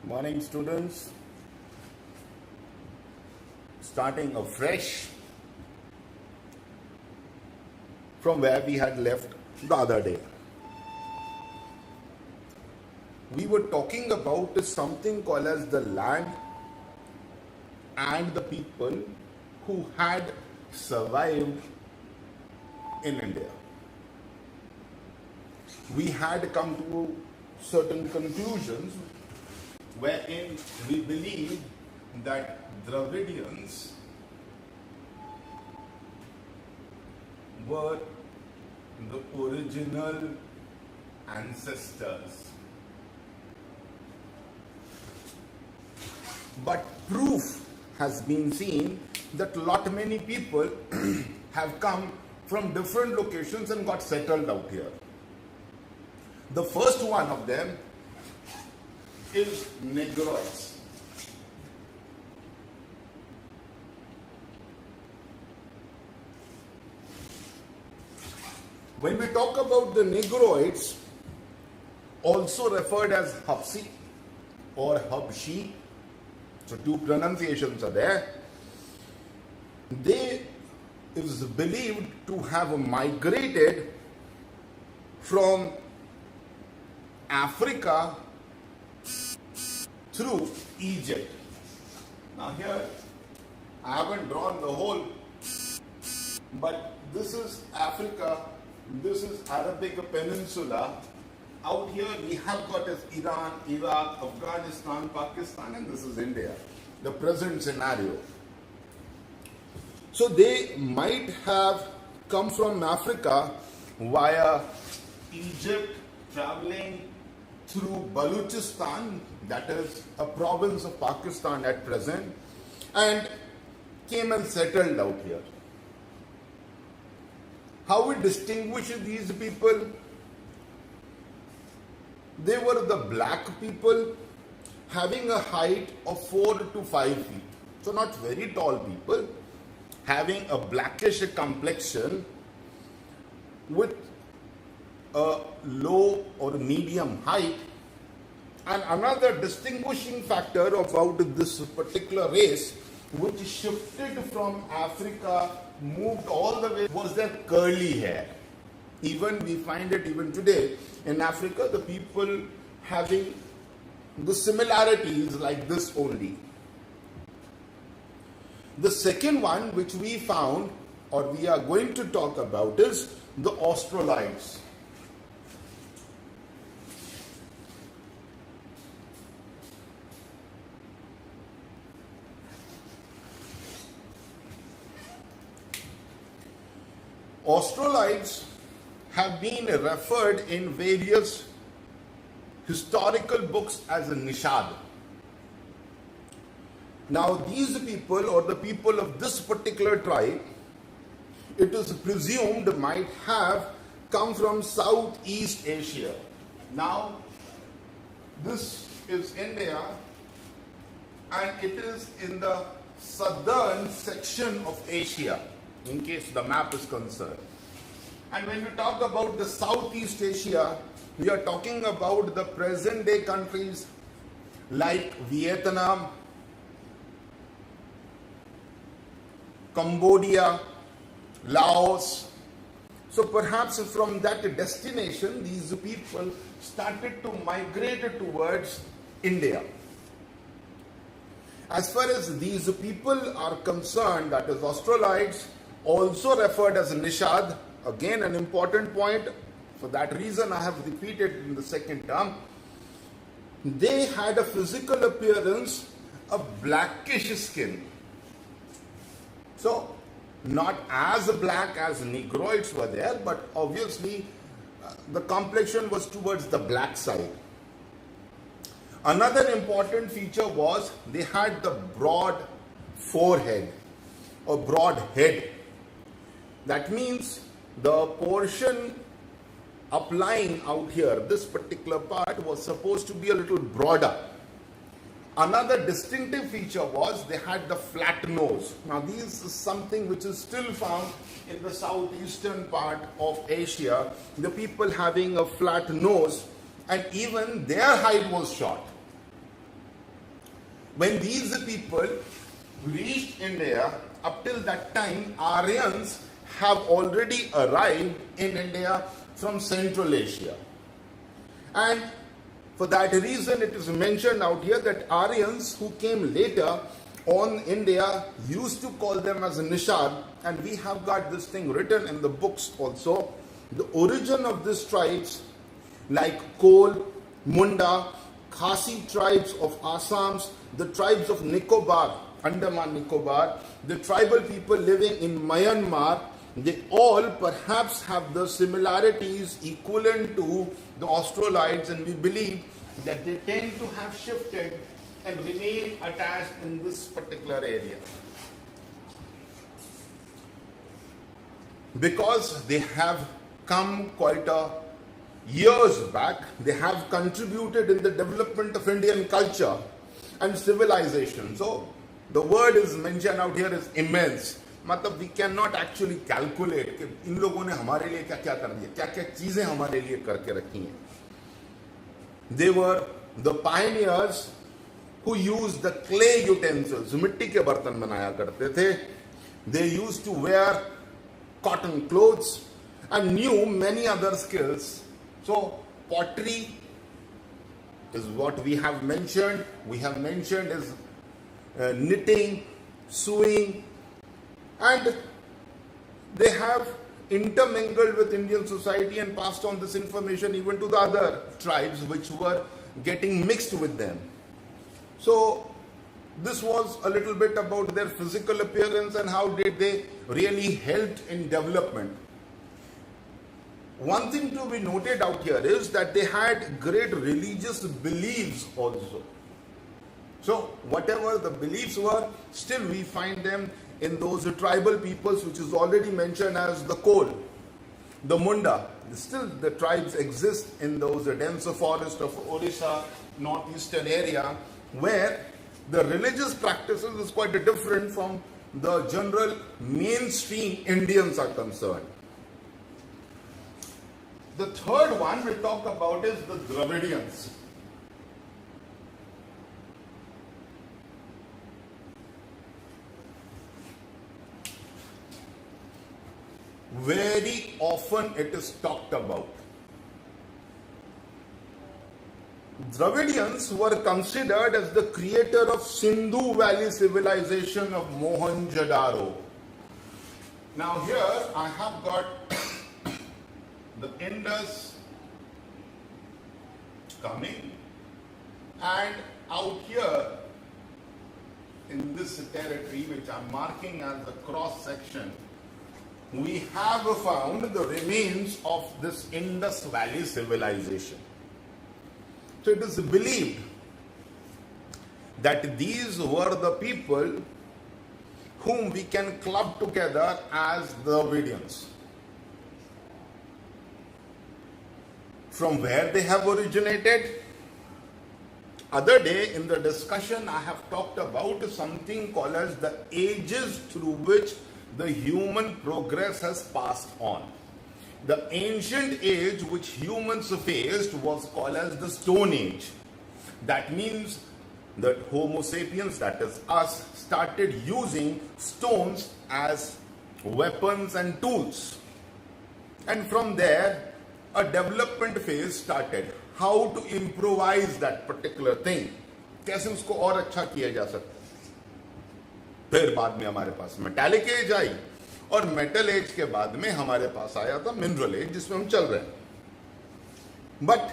Morning, students. Starting afresh from where we had left the other day. We were talking about something called as the land and the people who had survived in India. We had come to certain conclusions wherein we believe that Dravidians were the original ancestors. But proof has been seen that lot many people have come from different locations and got settled out here. The first one of them is Negroids. When we talk about the Negroids, also referred as Hapsi or Habshi, so two pronunciations are there, they is believed to have migrated from Africa through Egypt. Now here, I haven't drawn the whole, but this is Africa, this is Arabic Peninsula. Out here we have got as Iran, Iraq, Afghanistan, Pakistan, and this is India, the present scenario. So they might have come from Africa via Egypt, traveling through Balochistan, that is a province of Pakistan at present, and came and settled out here. How we distinguish these people? They were the black people having a height of 4 to 5 feet. So not very tall people, having a blackish complexion with a low or medium height. And another distinguishing factor about this particular race, which shifted from Africa, moved all the way, was their curly hair. Even we find it even today in Africa, the people having the similarities like this only. The second one which we found or we are going to talk about is the Australoids. Australoids have been referred in various historical books as a Nishad. Now these people or the people of this particular tribe, it is presumed might have come from Southeast Asia. Now this is India and it is in the southern section of Asia, in case the map is concerned. And when we talk about the Southeast Asia, we are talking about the present day countries like Vietnam, Cambodia, Laos. So perhaps from that destination, these people started to migrate towards India. As far as these people are concerned, that is Australoids, also referred as Nishad, again an important point, for that reason I have repeated in the second term. They had a physical appearance of blackish skin. So not as black as Negroids were there, but obviously the complexion was towards the black side. Another important feature was they had the broad forehead or broad head. That means the portion applying out here, this particular part, was supposed to be a little broader. Another distinctive feature was they had the flat nose. Now this is something which is still found in the southeastern part of Asia, the people having a flat nose, and even their height was short. When these people reached India, up till that time, Aryans have already arrived in India from Central Asia. And for that reason, it is mentioned out here that Aryans who came later on India used to call them as Nishad, and we have got this thing written in the books also. The origin of these tribes like Kol, Munda, Khasi tribes of Assams, the tribes of Nicobar, Andaman Nicobar, the tribal people living in Myanmar, they all perhaps have the similarities equivalent to the Australoids, and we believe that they tend to have shifted and remain attached in this particular area. Because they have come quite a years back, they have contributed in the development of Indian culture and civilization. So the word is mentioned out here is immense. मतलब we cannot actually calculate कि इन लोगों ने हमारे लिए क्या क्या कर दिया, क्या क्या चीजें हमारे लिए करके रखी हैं. They were the pioneers who used the clay utensils, मिट्टी के बर्तन बनाया करते थे. They used to wear cotton clothes and knew many other skills. So pottery is what we have mentioned. We have mentioned is knitting, sewing, and they have intermingled with Indian society and passed on this information even to the other tribes which were getting mixed with them. So this was a little bit about their physical appearance and how did they really help in development. One thing to be noted out here is that they had great religious beliefs also. So whatever the beliefs were, still we find them in those tribal peoples which is already mentioned as the Kol, the Munda. Still the tribes exist in those denser forests of Orissa, northeastern area, where the religious practices is quite different from the general mainstream Indians are concerned. The third one we talk about is the Dravidians. Very often it is talked about. Dravidians were considered as the creator of Sindhu Valley civilization of Mohenjo-daro. Now here I have got the Indus coming, and out here in this territory which I am marking as the cross section, we have found the remains of this Indus Valley civilization. So it is believed that these were the people whom we can club together as Dravidians. From where they have originated? Other day in the discussion I have talked about something called as the ages through which the human progress has passed on. The ancient age which humans faced was called as the Stone Age. That means that Homo sapiens, that is us, started using stones as weapons and tools. And from there, a development phase started. How to improvise that particular thing. कैसे उसको और अच्छा किया जा सकता है. फिर बाद में हमारे पास मेटालिक एज आई, और मेटल एज के बाद में हमारे पास आया था मिनरल एज जिसमें हम चल रहे हैं. But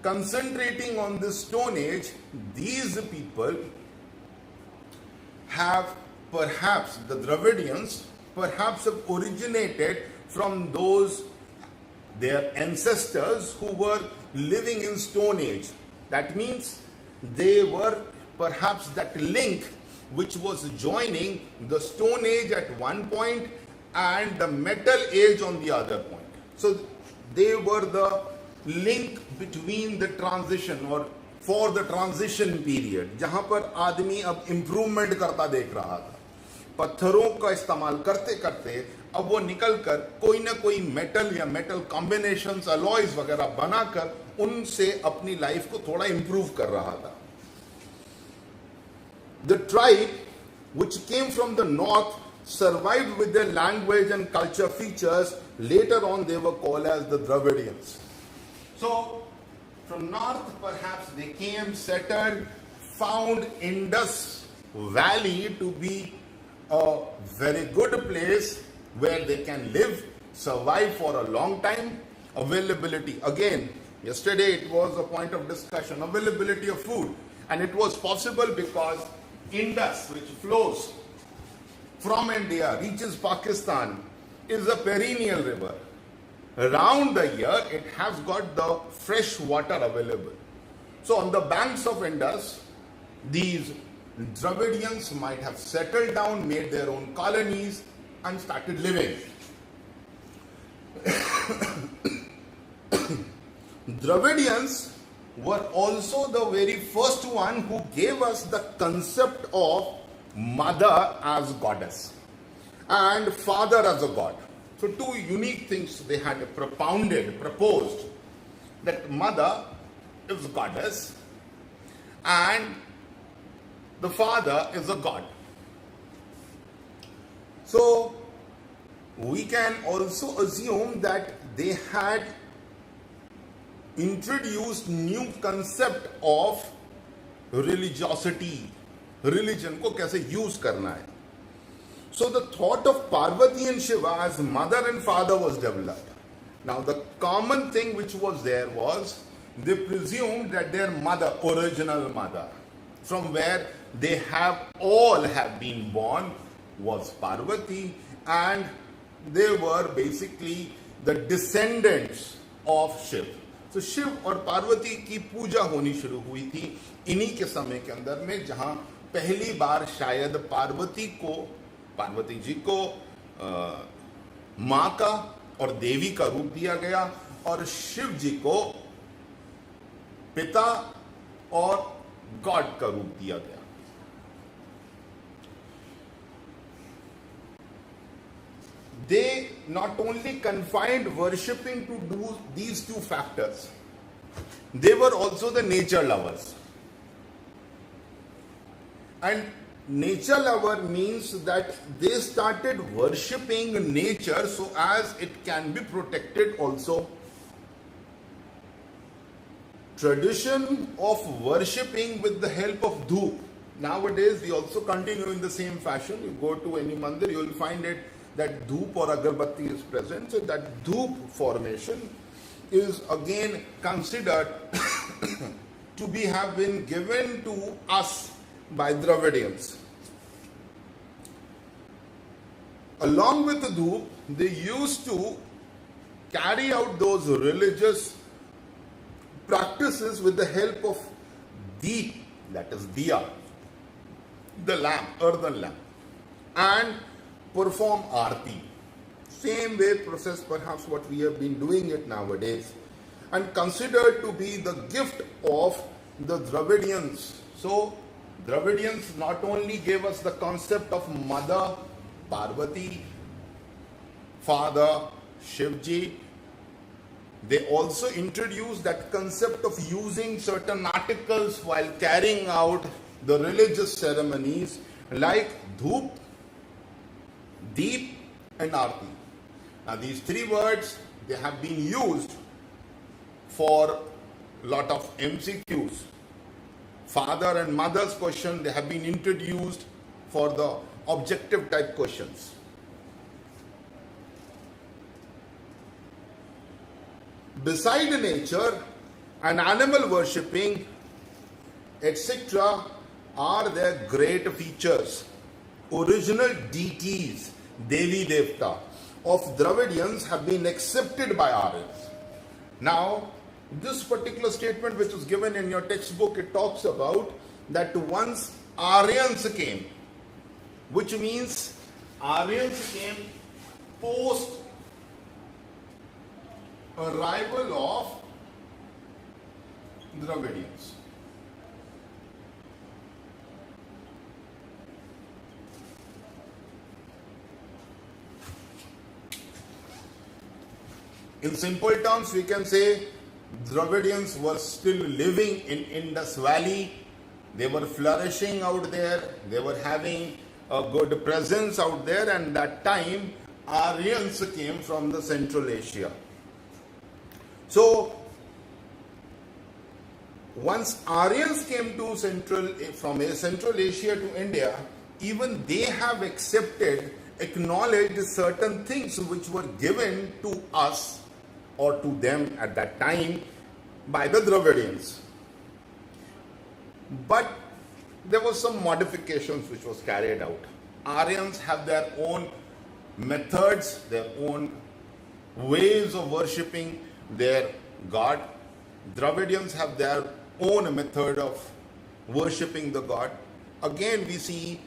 concentrating on the Stone Age, these people have perhaps, the Dravidians, perhaps have originated from those, their ancestors who were living in Stone Age. That means they were perhaps that link which was joining the Stone Age at one point and the Metal Age on the other point. So they were the link between the transition or for the transition period, जहां पर आदमी अब improvement करता देख रहा था. पत्थरों का इस्तेमाल करते करते अब वो निकल कर कोई ना कोई मेटल या मेटल कॉम्बिनेशंस, अलॉयज वगैरह बनाकर उनसे अपनी लाइफ को थोड़ा इम्प्रूव कर रहा था. The tribe, which came from the north, survived with their language and culture features. Later on, they were called as the Dravidians. So, from north, perhaps they came, settled, found Indus Valley to be a very good place where they can live, survive for a long time. Availability, again, yesterday it was a point of discussion, availability of food. And it was possible because Indus, which flows from India, reaches Pakistan, is a perennial river. Around the year, it has got the fresh water available. So on the banks of Indus, these Dravidians might have settled down, made their own colonies, and started living. Dravidians were also the very first one who gave us the concept of mother as goddess and father as a god. So two unique things they had proposed, that mother is goddess and the father is a god. So we can also assume that they had introduced new concept of religiosity, religion को कैसे use करना है. So the thought of Parvati and Shiva as mother and father was developed. Now the common thing which was there was they presumed that their mother, original mother, from where they all have been born, was Parvati, and they were basically the descendants of Shiv. तो शिव और पार्वती की पूजा होनी शुरू हुई थी इन्हीं के समय के अंदर में, जहां पहली बार शायद पार्वती जी को मां का और देवी का रूप दिया गया और शिव जी को पिता और गॉड का रूप दिया गया. They not only confined worshipping to these two factors, they were also the nature lovers. And nature lover means that they started worshipping nature so as it can be protected also. Tradition of worshipping with the help of dhoop. Nowadays we also continue in the same fashion. You go to any mandir, you will find it that dhoop or agarbatti is present. So that dhoop formation is again considered to have been given to us by Dravidians. Along with the dhoop, they used to carry out those religious practices with the help of deep, that is diya, the lamp, earthen lamp, and perform arti. Same way process perhaps what we have been doing it nowadays, and considered to be the gift of the Dravidians. So Dravidians not only gave us the concept of mother Parvati, father Shivji, they also introduced that concept of using certain articles while carrying out the religious ceremonies like dhoop, deep and arti. Now these three words, they have been used for a lot of MCQs. Father and mother's question, they have been introduced for the objective type questions. Beside nature and animal worshipping, etc., are their great features. Original deities, Devi Devta, of Dravidians have been accepted by Aryans. Now, this particular statement which is given in your textbook, it talks about that once Aryans came, which means Aryans came post arrival of Dravidians. In simple terms, we can say Dravidians were still living in Indus Valley They were flourishing out there. They were having a good presence out there, and that time Aryans came from the Central Asia. So once Aryans came to from Central Asia to India, even they have acknowledged certain things which were given to us or to them at that time by the Dravidians. But there was some modifications which was carried out. Aryans have their own methods, their own ways of worshipping their God. Dravidians have their own method of worshipping the God. Again, we see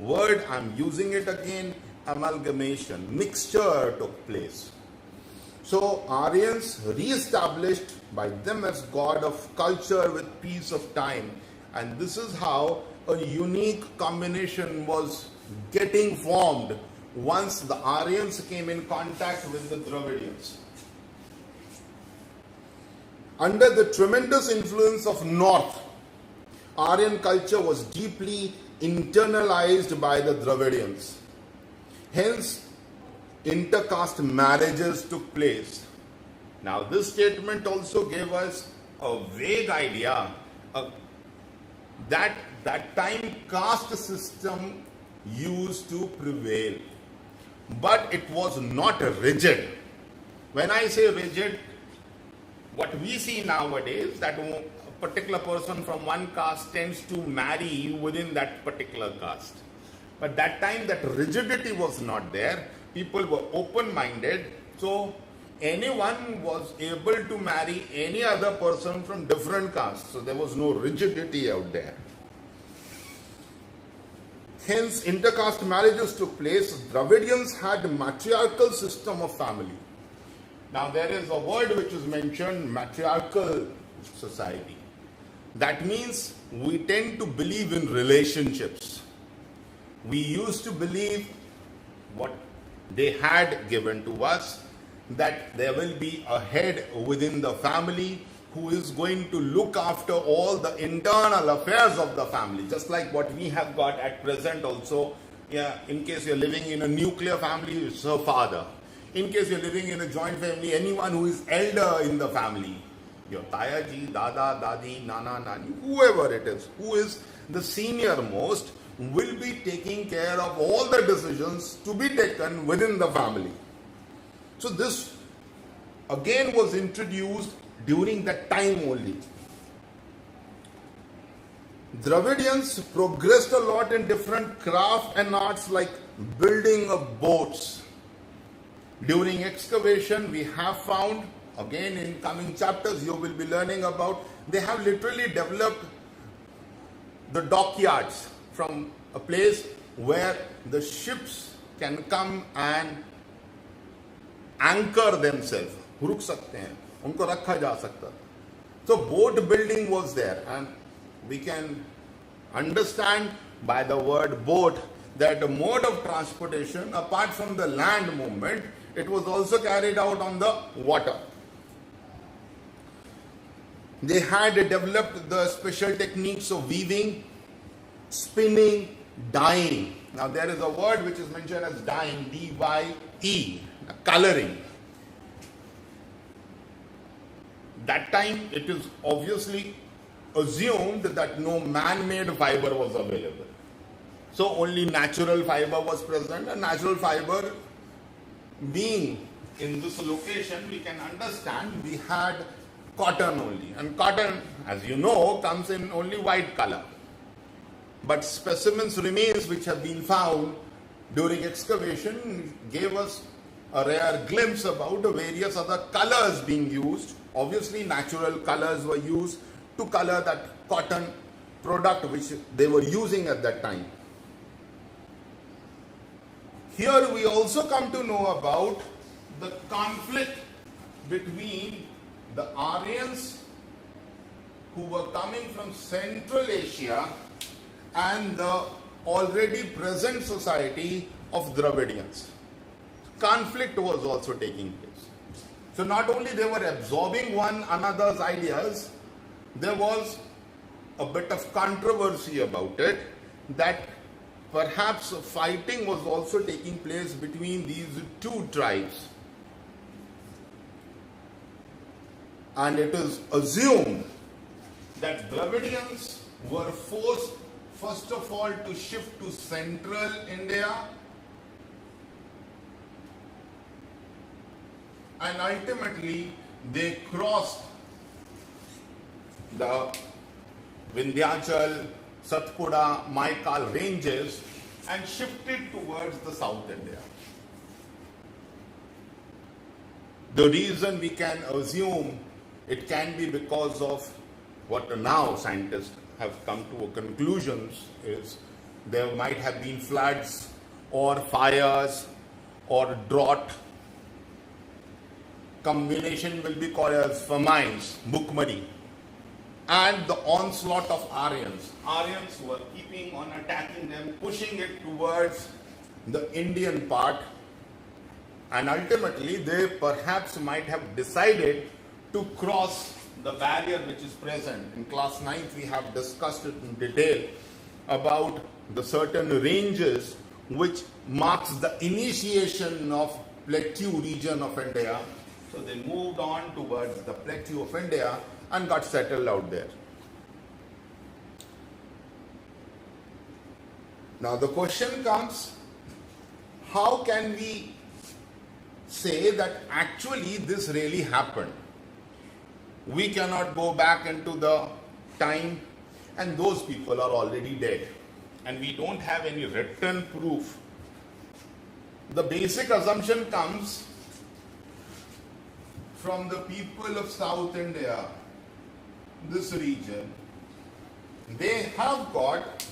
word, I'm using it again, amalgamation, mixture took place. So Aryans re-established by them as God of culture with piece of time. And this is how a unique combination was getting formed once the Aryans came in contact with the Dravidians. Under the tremendous influence of North, Aryan culture was deeply internalized by the Dravidians. Hence, intercaste marriages took place. Now, this statement also gave us a vague idea that time caste system used to prevail. But it was not rigid. When I say rigid, what we see nowadays, that a particular person from one caste tends to marry within that particular caste. But that time that rigidity was not there. People were open-minded. So anyone was able to marry any other person from different castes. So there was no rigidity out there. Hence, intercaste marriages took place. Dravidians had a matriarchal system of family. Now, there is a word which is mentioned, matriarchal society. That means we tend to believe in relationships. We used to believe what they had given to us, that there will be a head within the family who is going to look after all the internal affairs of the family, just like what we have got at present also. Yeah, in case you're living in a nuclear family, it's a father. In case you're living in a joint family, anyone who is elder in the family, your Tayaji, Dada, Dadi, Nana, Nani, whoever it is, who is the senior most, will be taking care of all the decisions to be taken within the family. So this again was introduced during that time only. Dravidians progressed a lot in different craft and arts like building of boats. During excavation, we have found, again in coming chapters you will be learning about, they have literally developed the dockyards from a place where the ships can come and anchor themselves. रुक सकते हैं, उनको रखा जा सकता. So boat building was there, and we can understand by the word boat that the mode of transportation, apart from the land movement, it was also carried out on the water. They had developed the special techniques of weaving, spinning, dyeing. Now there is a word which is mentioned as dyeing, D-Y-E, coloring. That time it is obviously assumed that no man-made fiber was available. So only natural fiber was present, and natural fiber being in this location, we can understand we had cotton only. And cotton, as you know, comes in only white color. But specimens remains which have been found during excavation gave us a rare glimpse about the various other colors being used. Obviously, natural colors were used to color that cotton product which they were using at that time. Here we also come to know about the conflict between the Aryans who were coming from Central Asia and the already present society of Dravidians. Conflict was also taking place. So not only they were absorbing one another's ideas, there was a bit of controversy about it, that perhaps fighting was also taking place between these two tribes. And it is assumed that Dravidians were forced, first of all, to shift to central India, and ultimately they crossed the Vindhyachal, Satpura, Maikal ranges and shifted towards the South India. The reason we can assume it can be because of what now scientists have come to a conclusion is there might have been floods or fires or drought. Combination will be called as famines, Bhukmari, and the onslaught of Aryans. Aryans were keeping on attacking them, pushing it towards the Indian part, and ultimately they perhaps might have decided to cross the barrier which is present. In class 9th we have discussed it in detail about the certain ranges which marks the initiation of plateau region of India. So they moved on towards the plateau of India and got settled out there. Now the question comes, how can we say that actually this really happened? We cannot go back into the time, and those people are already dead, and we don't have any written proof. The basic assumption comes from the people of South India, this region. They have got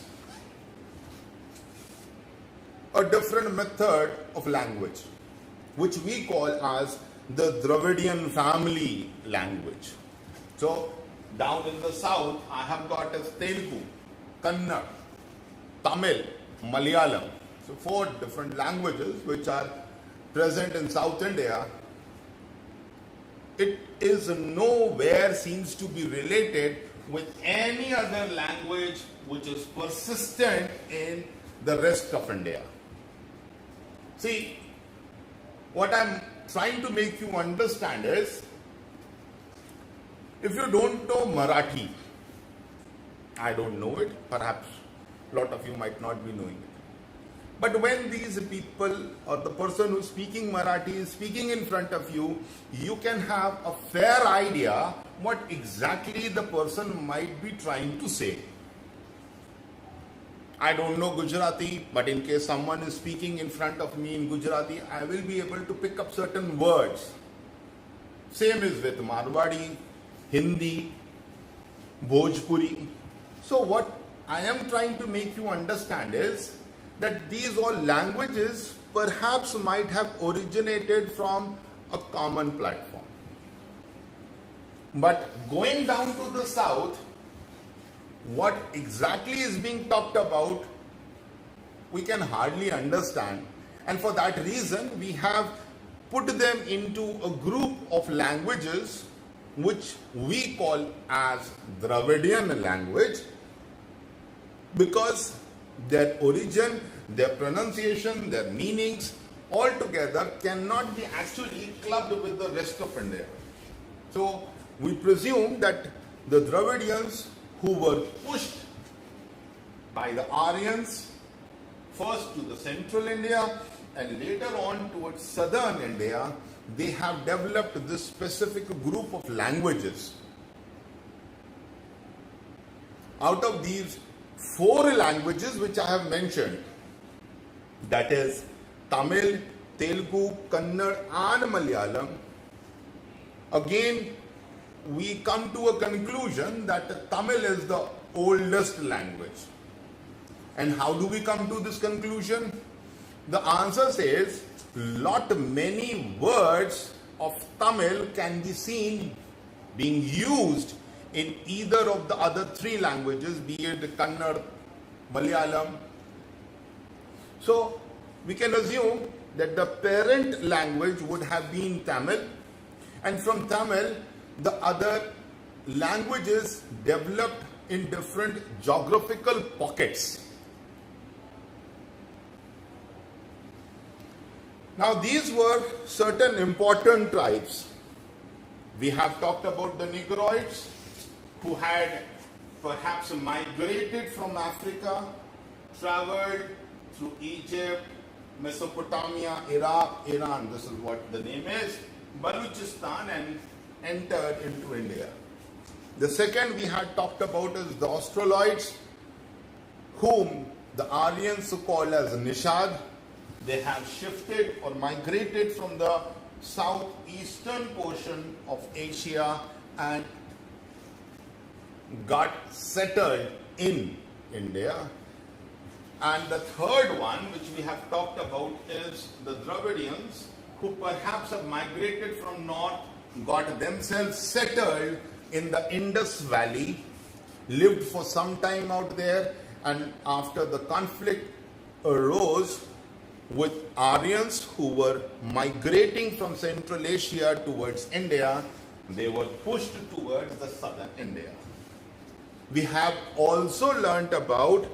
a different method of language, which we call as the Dravidian family language. So down in the south, I have got as Telugu, Kannada, Tamil, Malayalam. So 4 different languages which are present in South India. It is nowhere seems to be related with any other language which is persistent in the rest of India. See, what I'm trying to make you understand is, if you don't know Marathi, I don't know it, perhaps a lot of you might not be knowing it. But when these people or the person who's speaking Marathi is speaking in front of you, you can have a fair idea what exactly the person might be trying to say. I don't know Gujarati, but in case someone is speaking in front of me in Gujarati, I will be able to pick up certain words. Same is with Marwadi, Hindi, Bhojpuri. So what I am trying to make you understand is that these all languages perhaps might have originated from a common platform. But going down to the south, what exactly is being talked about, we can hardly understand. And for that reason, we have put them into a group of languages which we call as Dravidian language, because their origin, their pronunciation, their meanings altogether cannot be actually clubbed with the rest of India. So we presume that the Dravidians who were pushed by the Aryans first to the central India and later on towards southern India, they have developed this specific group of languages. Out of these 4 languages which I have mentioned, that is Tamil, Telugu, Kannada and Malayalam, again we come to a conclusion that Tamil is the oldest language. And how do we come to this conclusion? The answer says many words of Tamil can be seen being used in either of the other 3 languages, be it Kannada, Malayalam. So we can assume that the parent language would have been Tamil, and from Tamil the other languages developed in different geographical pockets. Now these were certain important tribes. We have talked about the Negroids who had perhaps migrated from Africa, traveled through Egypt, Mesopotamia, Iraq, Iran, this is what the name is, Baluchistan, and entered into India. The second we had talked about is the Australoids, whom the Aryans call as Nishad. They have shifted or migrated from the southeastern portion of Asia and got settled in India. And the third one, which we have talked about, is the Dravidians, who perhaps have migrated from north, got themselves settled in the Indus Valley, lived for some time out there, and after the conflict arose with Aryans who were migrating from Central Asia towards India, they were pushed towards the southern India. We have also learnt about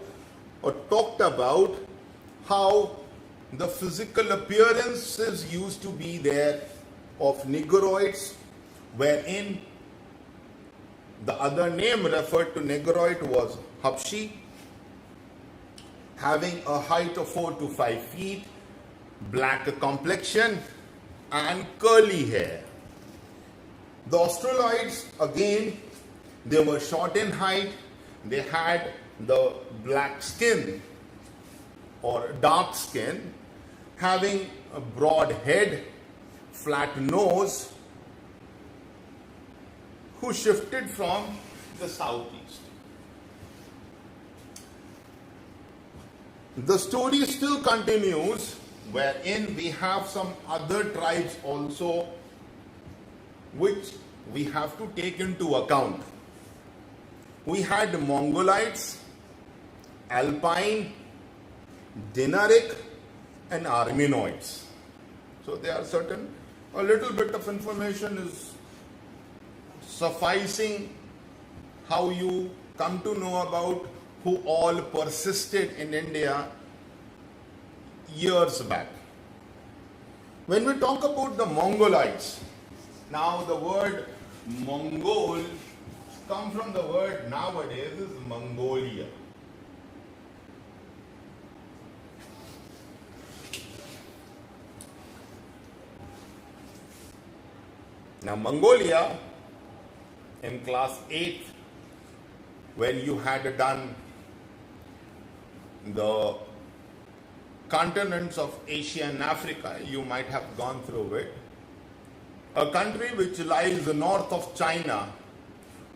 or talked about how the physical appearances used to be there of Negroids, wherein the other name referred to Negroid was Habshi, having a height of 4 to 5 feet, black complexion, and curly hair. The Australoids, again, they were short in height, they had the black skin or dark skin, having a broad head, flat nose, who shifted from the southeast. The story still continues, wherein we have some other tribes also which we have to take into account. We had Mongolites, Alpine, Dinaric, and Armenoids. So there are certain, a little bit of information is sufficing how you come to know about who all persisted in India years back. When we talk about the Mongolites, now the word Mongol comes from the word nowadays is Mongolia. Now Mongolia, in class 8, when you had done the continents of Asia and Africa, you might have gone through it. A country which lies north of China,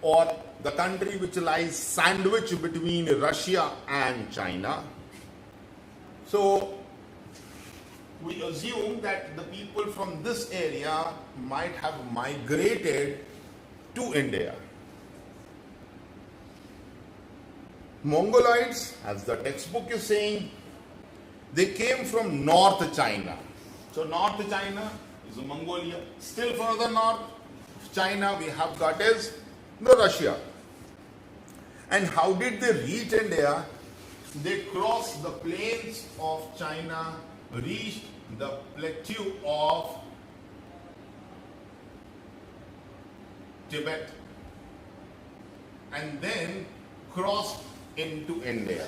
or the country which lies sandwiched between Russia and China. So we assume that the people from this area might have migrated to India. Mongolites, as the textbook is saying, they came from North China. So North China is Mongolia. Still further north of China we have got is the Russia. And how did they reach India? They crossed the plains of China, reached the plateau of Tibet, and then crossed into India.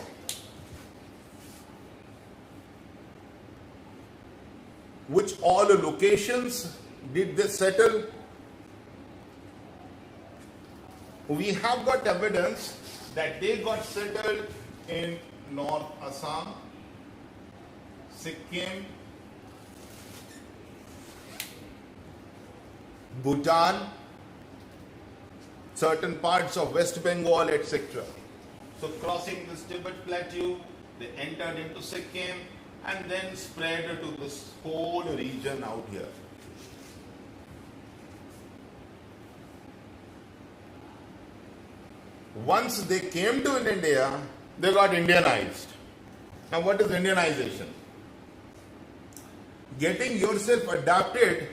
Which all locations did they settle? We have got evidence that they got settled in North Assam, Sikkim, Bhutan, certain parts of West Bengal, etc. So crossing this Tibet plateau, they entered into Sikkim and then spread to this whole region out here. Once they came to India, they got Indianized. Now what is Indianization? Getting yourself adapted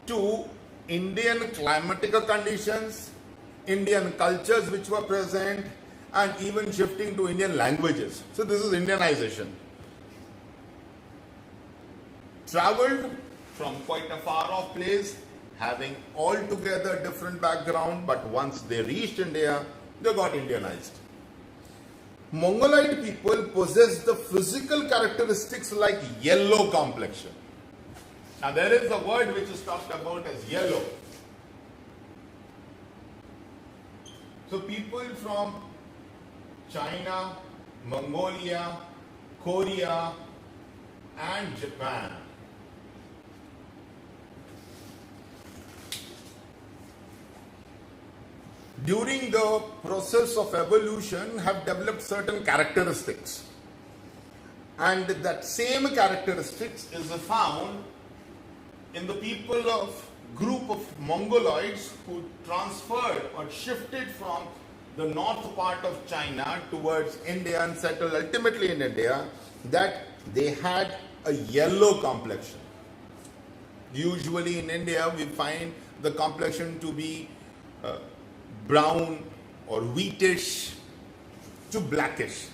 to Indian climatic conditions, Indian cultures which were present, and even shifting to Indian languages. So this is Indianization. Traveled from quite a far off place, having altogether different background, but once they reached India, they got Indianized. Mongolite people possess the physical characteristics like yellow complexion. Now there is a word which is talked about as yellow. So people from China, Mongolia, Korea, and Japan during the process of evolution have developed certain characteristics, and that same characteristics is found in the people of group of Mongoloids who transferred or shifted from the north part of China towards India and settled ultimately in India, that they had a yellow complexion. Usually in India we find the complexion to be brown or wheatish to blackish.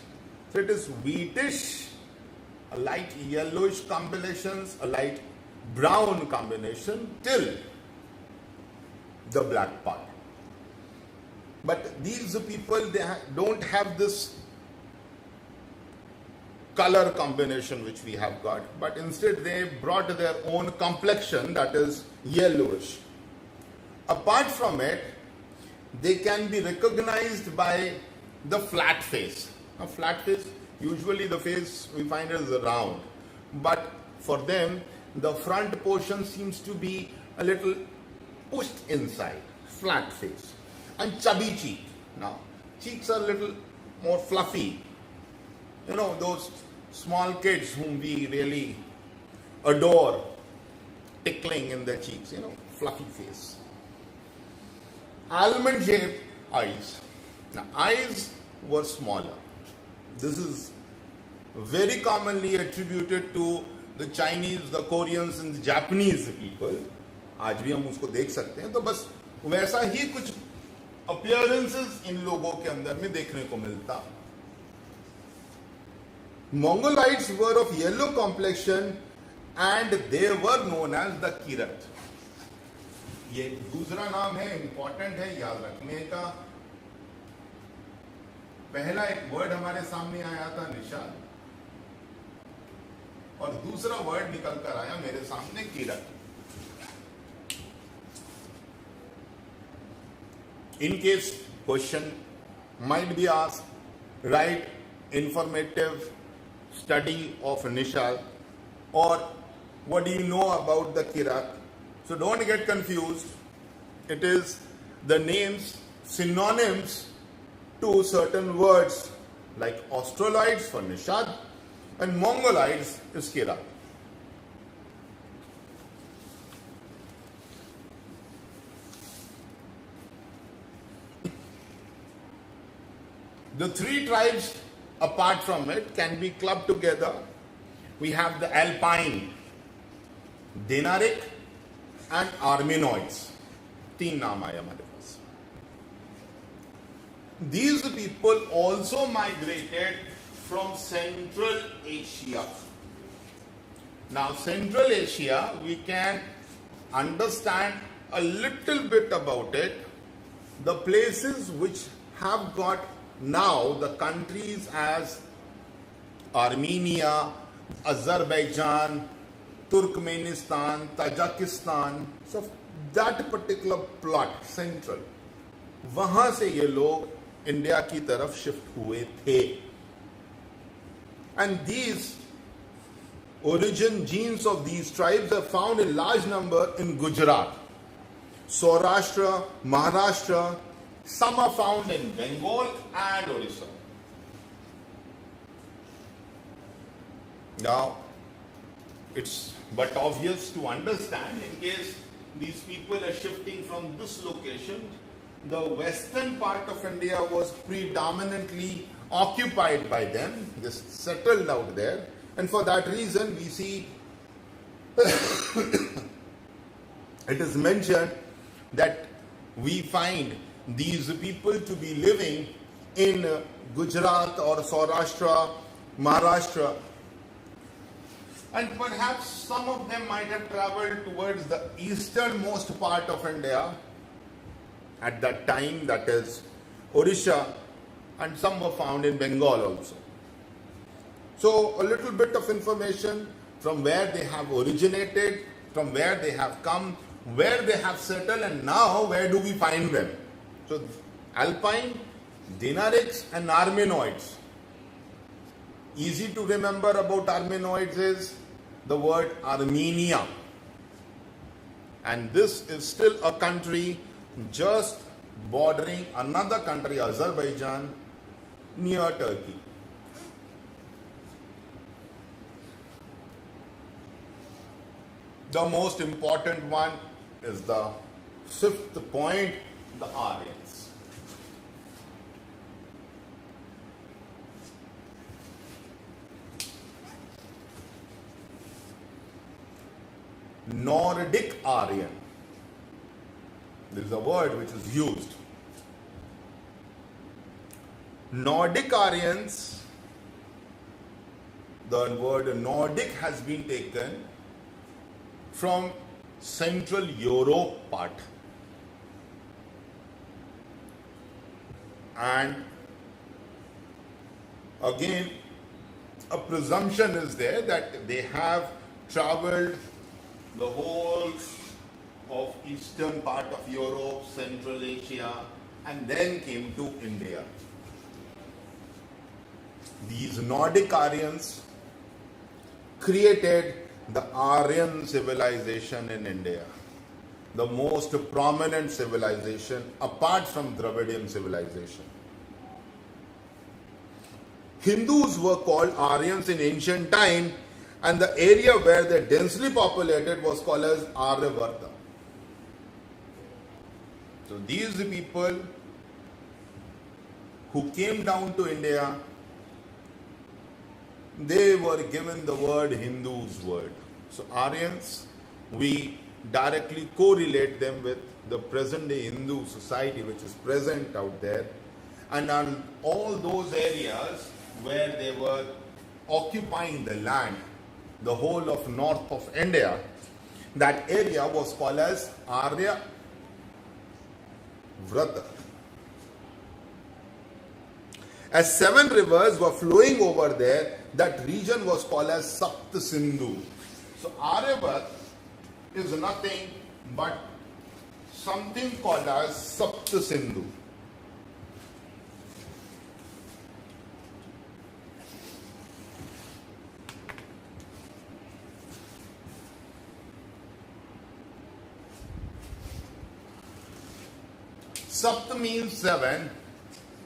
So it is wheatish, a light yellowish combinations, a light brown combination till the black part. But these people, they don't have this color combination which we have got, but instead they brought their own complexion, that is yellowish. Apart from it, they can be recognized by the flat face. A flat face, usually the face we find is round, but for them the front portion seems to be a little pushed inside, flat face. And chubby cheek. Now, cheeks are a little more fluffy. You know, those small kids whom we really adore, tickling in their cheeks, you know, fluffy face. Almond-shaped eyes. Now, eyes were smaller. This is very commonly attributed to the Chinese, the Koreans and the Japanese people. आज भी हम उसको देख सकते हैं, तो बस वैसा ही कुछ appearances इन लोगों के अंदर में देखने को मिलता. Mongolites were of yellow complexion and they were known as the Kirat. ये दूसरा नाम है, इंपॉर्टेंट है याद रखने का. पहला एक वर्ड हमारे सामने आया था निषाद, और दूसरा वर्ड निकल कर आया मेरे सामने किरत. In case question might be asked, write informative study of Nishal, or what do you know about the Kirat? So don't get confused. It is the names, synonyms to certain words like Australoids for Nishad and Mongoloids is Kirat. The three tribes apart from it can be clubbed together. We have the Alpine, Dinaric and Armenoids. तीन नाम आए हमारे पास. These people also migrated from Central Asia. Now Central Asia, we can understand a little bit about it. The places which have got now the countries as Armenia, Azerbaijan, Turkmenistan, Tajikistan, so that particular plot, central, वहां से ये लोग India की तरफ shift हुए थे. And these origin genes of these tribes are found in large number in Gujarat, Saurashtra, Maharashtra. Some are found in Bengal and Orissa. Now, it's but obvious to understand, in case these people are shifting from this location, the western part of India was predominantly occupied by them. They settled out there, and for that reason we see it is mentioned that we find these people to be living in Gujarat or Saurashtra, Maharashtra. And perhaps some of them might have traveled towards the easternmost part of India at that time, that is Odisha, and some were found in Bengal also. So a little bit of information from where they have originated, from where they have come, where they have settled, and now where do we find them. So Alpine, Dinarics and Armenoids. Easy to remember about Armenoids is the word Armenia. And this is still a country just bordering another country, Azerbaijan, near Turkey. The most important one is the fifth point, the Aryans. Nordic Aryan. There is a word which is used. Nordic Aryans, the word Nordic has been taken from Central Europe part. And again, a presumption is there that they have traveled the whole of eastern part of Europe, Central Asia, and then came to India. These Nordic Aryans created the Aryan civilization in India, the most prominent civilization apart from Dravidian civilization. Hindus were called Aryans in ancient time, and the area where they densely populated was called as Aryavarta. So these people who came down to India, they were given the word Hindu's word. So Aryans, we directly correlate them with the present day Hindu society which is present out there, and on all those areas where they were occupying the land, the whole of north of India, that area was called as Arya Vrata. As 7 rivers were flowing over there, that region was called as Sapt Sindhu. So Aryavat is nothing but something called as Sapt Sindhu. Sapt means 7.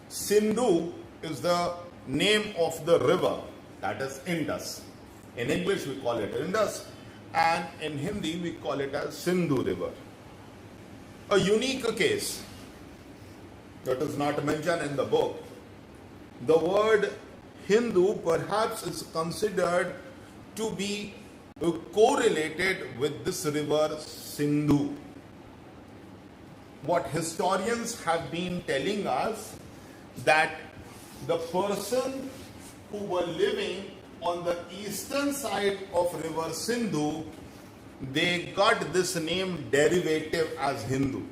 Sindhu is the name of the river, that is Indus. In English we call it Indus, and in Hindi we call it as Sindhu river. A unique case that is not mentioned in the book. The word Hindu perhaps is considered to be correlated with this river Sindhu. What historians have been telling us, that the person who were living on the eastern side of river Sindhu, they got this name derivative as Hindu.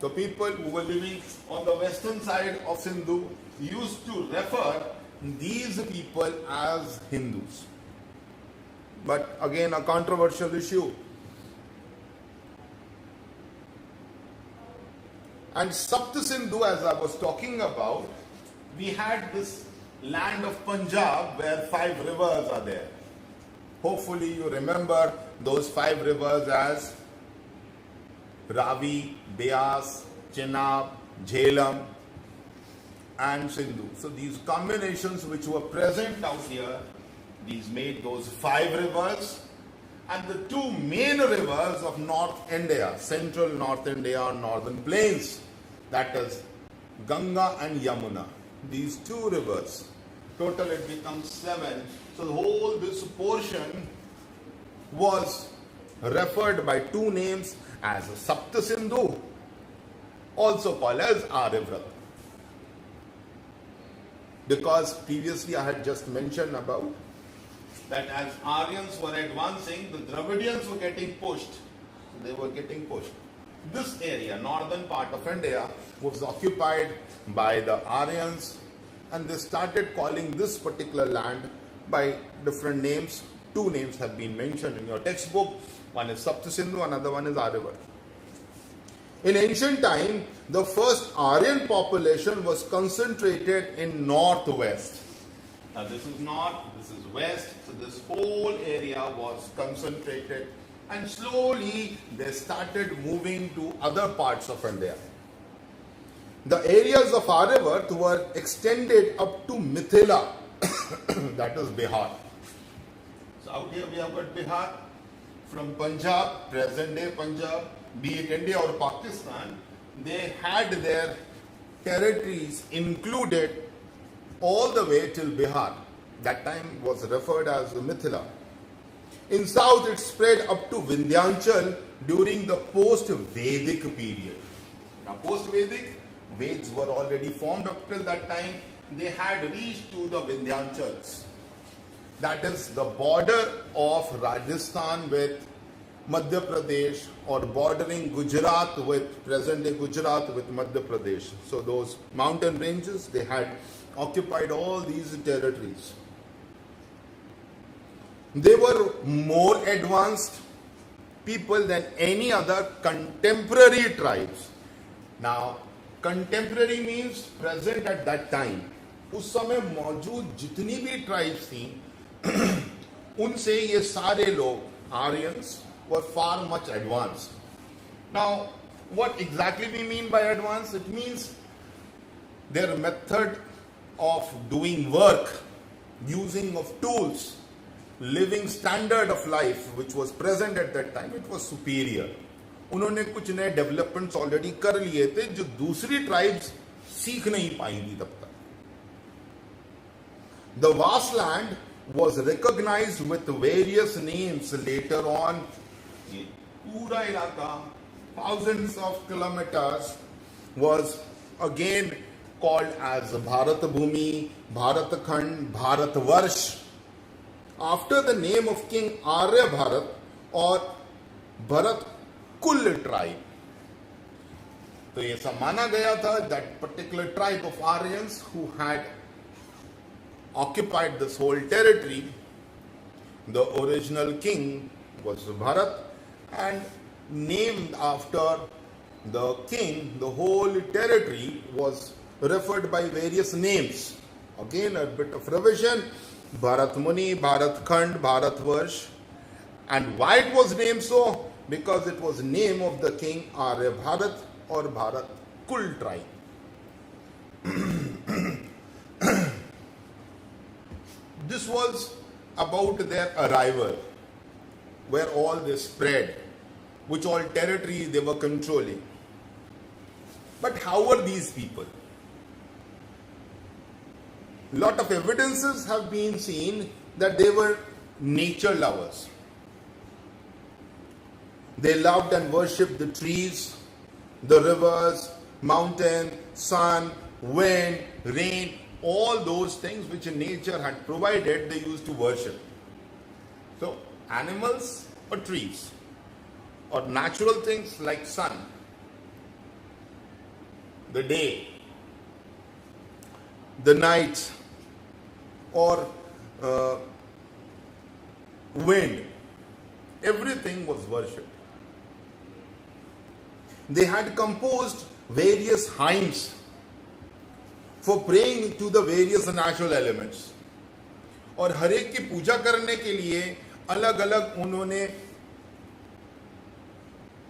The people who were living on the western side of Sindhu used to refer these people as Hindus. But again, a controversial issue. And Sapt Sindhu, as I was talking about, we had this land of Punjab where 5 rivers are there. Hopefully you remember those 5 rivers as Ravi, Beas, Chenab, Jhelum and Sindhu. So these combinations which were present out here, these made those 5 rivers, and the 2 main rivers of North India, central North India or northern plains, that is Ganga and Yamuna. These 2 rivers, total it becomes 7. So the whole this portion was referred by 2 names as Sapt Sindhu also called as Aryavrata. Because previously I had just mentioned about that as Aryans were advancing, the Dravidians were getting pushed. They were getting pushed. This area, northern part of India, was occupied by the Aryans, and they started calling this particular land by different names. Two names have been mentioned in your textbook. One is Saptasindhu, another one is Aryavata. In ancient time, the first Aryan population was concentrated in northwest. Now this is north, this is west, so this whole area was concentrated, and slowly they started moving to other parts of India. The areas of Aryavata were extended up to Mithila, that is Bihar. So out here we have got Bihar, from Punjab, present day Punjab, be it India or Pakistan, they had their territories included all the way till Bihar. That time was referred as Mithila. In south it spread up to Vindhyachal during the post-Vedic period. Now post-Vedic, Veds were already formed up till that time. They had reached to the Vindhyachals. That is the border of Rajasthan with Madhya Pradesh, or bordering Gujarat with present day Gujarat with Madhya Pradesh. So those mountain ranges, they had occupied all these territories. They were more advanced people than any other contemporary tribes. Now, contemporary means present at that time. उस समय मौजूद जितनी भी tribes थी उनसे ये सारे लोग Aryans were far much advanced. Now, what exactly we mean by advanced? It means their method of doing work, using of tools, living standard of life which was present at that time, it was superior. उन्होंने कुछ नए developments already कर लिए थे जो दूसरी tribes सीख नहीं पाएंगी तब तक. The vast land was recognized with various names later on. पूरा इलाका, thousands of kilometers, was again called as Bharat Bhumi, Bharat Khand, Bharat Varsh, after the name of King Arya Bharat or Bharat Kul tribe. तो ये सब माना गया था that particular tribe of Aryans who had occupied this whole territory, the original king was Bharat, and named after the king, the whole territory was referred by various names. Again, a bit of revision: Bharat Muni, Bharat Khand, Bharat Varsh. And why it was named so? Because it was name of the king Arya Bharat or Bharat Kul tribe. This was about their arrival, where all they spread, which all territory they were controlling. But how were these people? Lot of evidences have been seen that they were nature lovers. They loved and worshipped the trees, the rivers, mountain, sun, wind, rain, all those things which nature had provided, they used to worship. So, animals or trees, or natural things like sun, the day, the night, or wind, everything was worshipped. They had composed various hymns for praying to the various natural elements. और हर एक की पूजा करने के लिए अलग अलग उन्होंने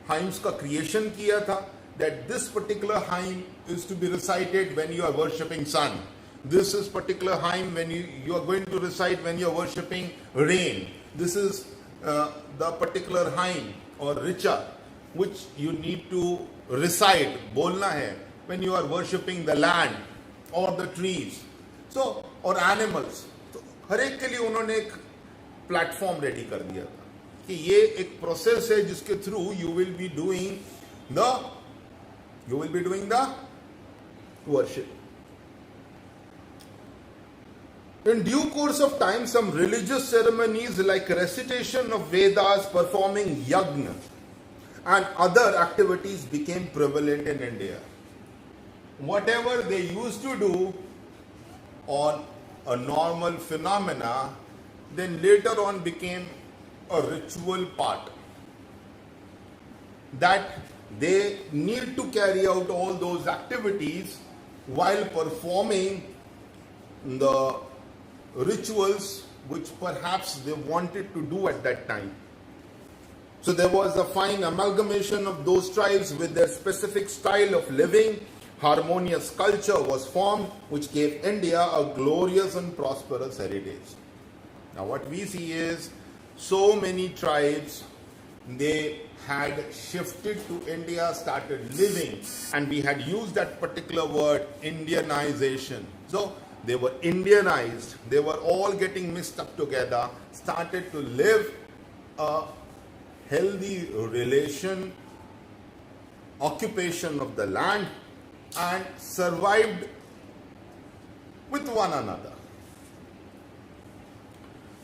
hymns का creation किया था. That this particular hymn is to be recited when you are worshipping sun. This is particular hymn when you are going to recite when you are worshipping rain. This is the particular hymn or richa which you need to recite, बोलना है, when you are worshipping the land or the trees, so or animals. तो हर एक के लिए उन्होंने एक platform ready कर दिया था कि ये एक प्रोसेस है जिसके through you will be doing the You will be doing the worship. In due course of time, some religious ceremonies like recitation of Vedas, performing yagna, and other activities became prevalent in India. Whatever they used to do on a normal phenomena, then later on became a ritual part. That they need to carry out all those activities while performing the rituals which perhaps they wanted to do at that time. So there was a fine amalgamation of those tribes with their specific style of living. Harmonious culture was formed, which gave India a glorious and prosperous heritage. Now what we see is so many tribes, they had shifted to India, started living, and we had used that particular word, Indianization. So they were Indianized, they were all getting mixed up together, started to live a healthy relation, occupation of the land, and survived with one another.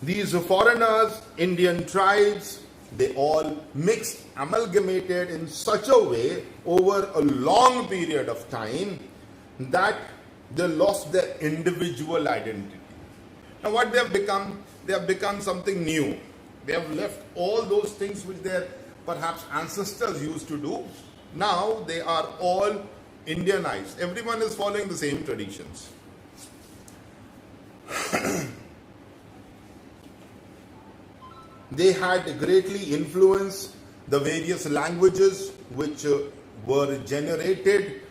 These foreigners, Indian tribes, they all mixed, amalgamated in such a way over a long period of time that they lost their individual identity. Now what they have become? They have become something new. They have left all those things which their perhaps ancestors used to do. Now they are all Indianized. Everyone is following the same traditions. They had greatly influenced the various languages which were generated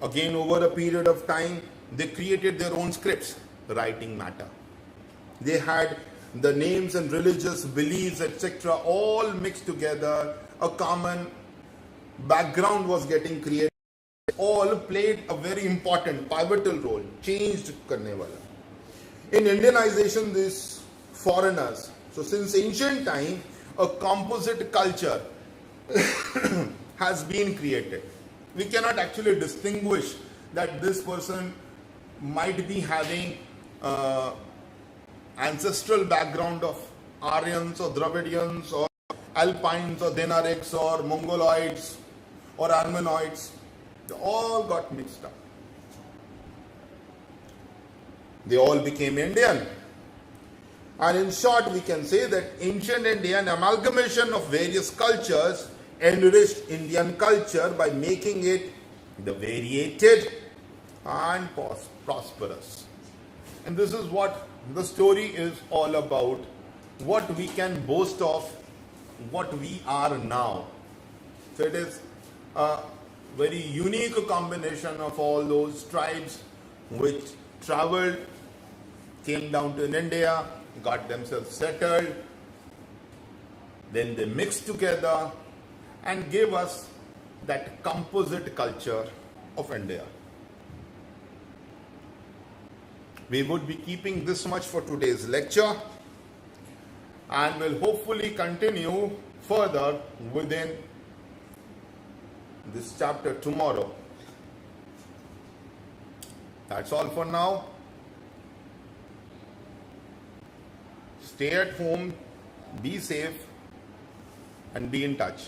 again over a period of time. They created their own scripts, writing matter. They had the names and religious beliefs, etc., all mixed together. A common background was getting created. All played a very important, pivotal role, changed karne wala. In Indianization, these foreigners, so since ancient time, a composite culture has been created. We cannot actually distinguish that this person might be having ancestral background of Aryans or Dravidians or Alpines or Dinarics or Mongoloids or Armenoids. They all got mixed up. They all became Indian. And in short, we can say that ancient India, an amalgamation of various cultures, enriched Indian culture by making it the variated and prosperous. And this is what the story is all about, what we can boast of, what we are now. So it is a very unique combination of all those tribes which traveled, came down to India, got themselves settled, then they mixed together and gave us that composite culture of India. We would be keeping this much for today's lecture, and will hopefully continue further within this chapter tomorrow. That's all for now. Stay at home, be safe, and be in touch.